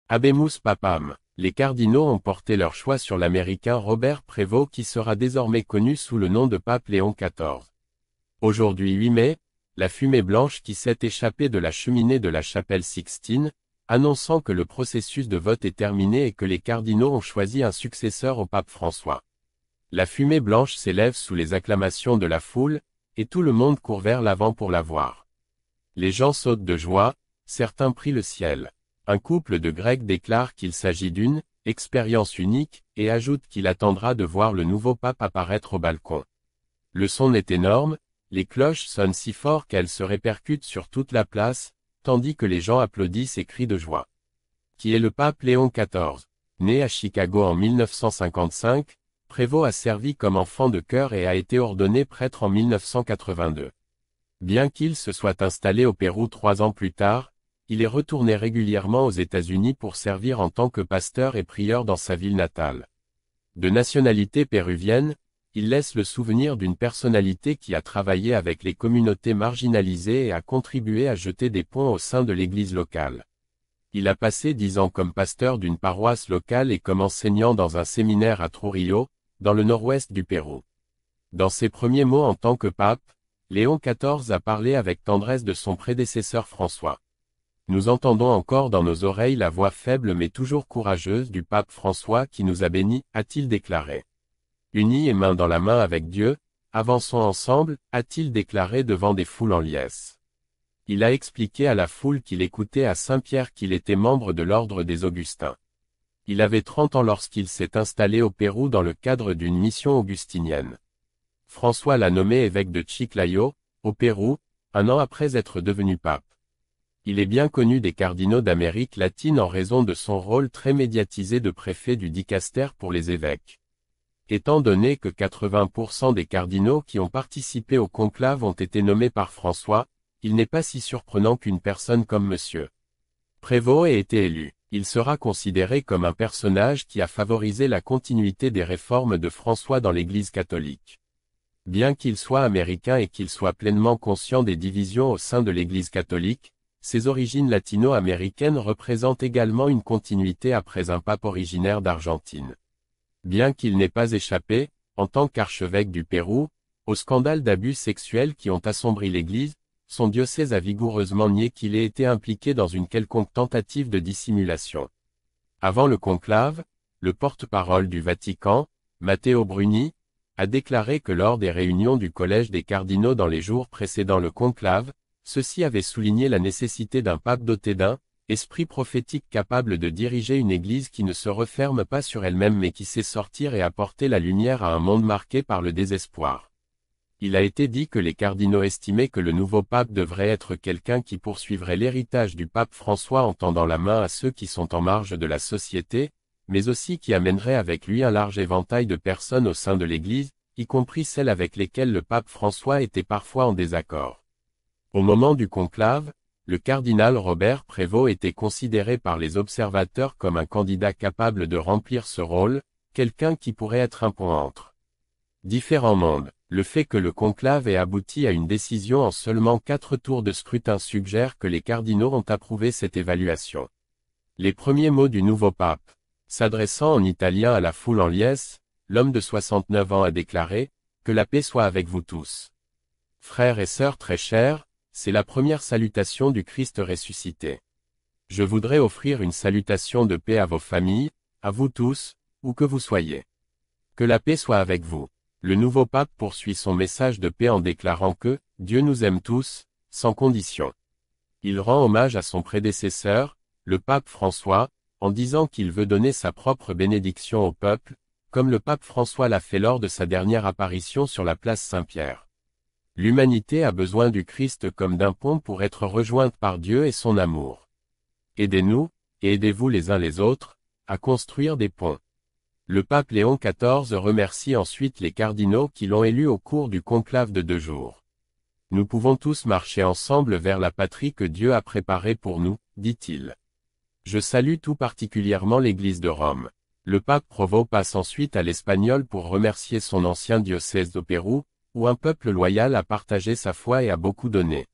Habemus Papam. Les cardinaux ont porté leur choix sur l'Américain Robert Prévost qui sera désormais connu sous le nom de pape Léon XIV. Aujourd'hui 8 mai, la fumée blanche qui s'est échappée de la cheminée de la chapelle Sixtine, annonçant que le processus de vote est terminé et que les cardinaux ont choisi un successeur au pape François. La fumée blanche s'élève sous les acclamations de la foule, et tout le monde court vers l'avant pour la voir. Les gens sautent de joie, certains prient le ciel. Un couple de Grecs déclare qu'il s'agit d'une expérience unique, et ajoute qu'il attendra de voir le nouveau pape apparaître au balcon. Le son est énorme, les cloches sonnent si fort qu'elles se répercutent sur toute la place, tandis que les gens applaudissent et crient de joie. Qui est le pape Léon XIV? Né à Chicago en 1955, Prévost a servi comme enfant de chœur et a été ordonné prêtre en 1982. Bien qu'il se soit installé au Pérou 3 ans plus tard, il est retourné régulièrement aux États-Unis pour servir en tant que pasteur et prieur dans sa ville natale. De nationalité péruvienne, il laisse le souvenir d'une personnalité qui a travaillé avec les communautés marginalisées et a contribué à jeter des ponts au sein de l'église locale. Il a passé 10 ans comme pasteur d'une paroisse locale et comme enseignant dans un séminaire à Trujillo, dans le nord-ouest du Pérou. Dans ses premiers mots en tant que pape, Léon XIV a parlé avec tendresse de son prédécesseur François. Nous entendons encore dans nos oreilles la voix faible mais toujours courageuse du pape François qui nous a bénis, a-t-il déclaré. Unis et main dans la main avec Dieu, avançons ensemble, a-t-il déclaré devant des foules en liesse. Il a expliqué à la foule qu'il écoutait à Saint-Pierre qu'il était membre de l'ordre des Augustins. Il avait 30 ans lorsqu'il s'est installé au Pérou dans le cadre d'une mission augustinienne. François l'a nommé évêque de Chiclayo, au Pérou, 1 an après être devenu pape. Il est bien connu des cardinaux d'Amérique latine en raison de son rôle très médiatisé de préfet du dicaster pour les évêques. Étant donné que 80% des cardinaux qui ont participé au conclave ont été nommés par François, il n'est pas si surprenant qu'une personne comme M. Prévost ait été élu. Il sera considéré comme un personnage qui a favorisé la continuité des réformes de François dans l'Église catholique. Bien qu'il soit américain et qu'il soit pleinement conscient des divisions au sein de l'Église catholique, ses origines latino-américaines représentent également une continuité après un pape originaire d'Argentine. Bien qu'il n'ait pas échappé, en tant qu'archevêque du Pérou, aux scandales d'abus sexuels qui ont assombri l'Église, son diocèse a vigoureusement nié qu'il ait été impliqué dans une quelconque tentative de dissimulation. Avant le conclave, le porte-parole du Vatican, Matteo Bruni, a déclaré que lors des réunions du Collège des cardinaux dans les jours précédant le conclave, ceux-ci avaient souligné la nécessité d'un pape doté d'un esprit prophétique capable de diriger une Église qui ne se referme pas sur elle-même mais qui sait sortir et apporter la lumière à un monde marqué par le désespoir. Il a été dit que les cardinaux estimaient que le nouveau pape devrait être quelqu'un qui poursuivrait l'héritage du pape François en tendant la main à ceux qui sont en marge de la société, mais aussi qui amènerait avec lui un large éventail de personnes au sein de l'Église, y compris celles avec lesquelles le pape François était parfois en désaccord. Au moment du conclave, le cardinal Robert Prévost était considéré par les observateurs comme un candidat capable de remplir ce rôle, quelqu'un qui pourrait être un pont entre différents mondes. Le fait que le conclave ait abouti à une décision en seulement 4 tours de scrutin suggère que les cardinaux ont approuvé cette évaluation. Les premiers mots du nouveau pape. S'adressant en italien à la foule en liesse, l'homme de 69 ans a déclaré « Que la paix soit avec vous tous. Frères et sœurs très chers, c'est la première salutation du Christ ressuscité. Je voudrais offrir une salutation de paix à vos familles, à vous tous, où que vous soyez. Que la paix soit avec vous. » Le nouveau pape poursuit son message de paix en déclarant que « Dieu nous aime tous, sans condition ». Il rend hommage à son prédécesseur, le pape François, en disant qu'il veut donner sa propre bénédiction au peuple, comme le pape François l'a fait lors de sa dernière apparition sur la place Saint-Pierre. L'humanité a besoin du Christ comme d'un pont pour être rejointe par Dieu et son amour. Aidez-nous, et aidez-vous les uns les autres, à construire des ponts. Le pape Léon XIV remercie ensuite les cardinaux qui l'ont élu au cours du conclave de 2 jours. Nous pouvons tous marcher ensemble vers la patrie que Dieu a préparée pour nous, dit-il. Je salue tout particulièrement l'Église de Rome. Le pape Prévost passe ensuite à l'espagnol pour remercier son ancien diocèse au Pérou, où un peuple loyal a partagé sa foi et a beaucoup donné.